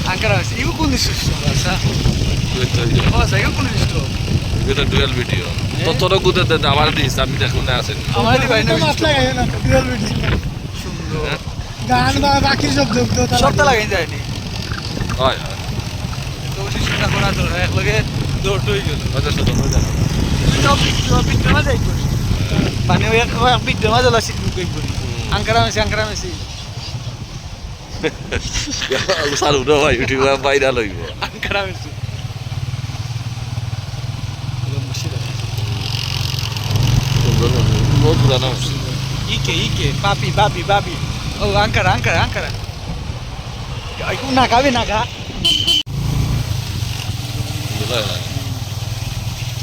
Ankara mas ibu kundi susu bahasa. Oh saya kundi susu. এটা dual video তো তোরা গুদে দেন আমার দিস আমি দেখুন না আছেন আমার di বাইনা মাছ লাগাই না ডুয়াল ভিডিও সুন্দর গান বা বাকি সব যোগ দাও সবটা লাগাই যায়নি হয় তো শিশুটা করা তো এক লগে দৌড়ই গেল আচ্ছা শুনো না তুই তো পিঠে মাঝে যাই করিস মানে ওই পিঠে মাঝে লাসি কই করি আঙ্কারা মেসি সালু না ভাই ইউটিউবে বাইরা লইব আঙ্কারা মেসি সুন্দর বহুত পুরানো Ike, babi. Oh, Ankara. Aku naga.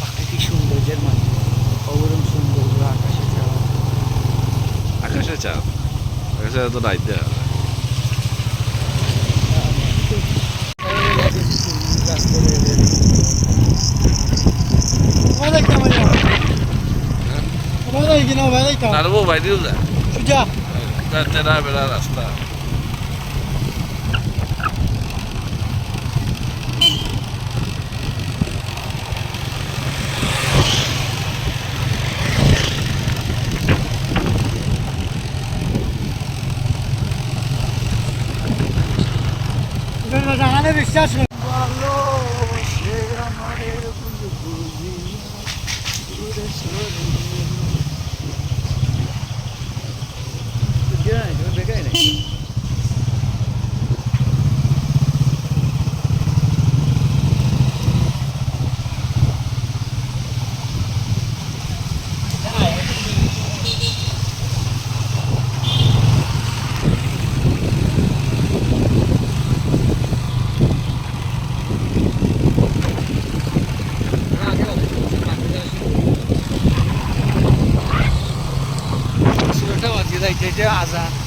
Praktik সুন্দর জার্মান অবরম সুন্দর আকাশে চাপ আকাশে তো নাই দেয়া Olha que amanhã. Olha que não vai deitar. নারবো বাইরেও যা Já. তেরা বেড়া রাস্তা Böyle daha ne bir ses mi? Sudah tahu kita azan.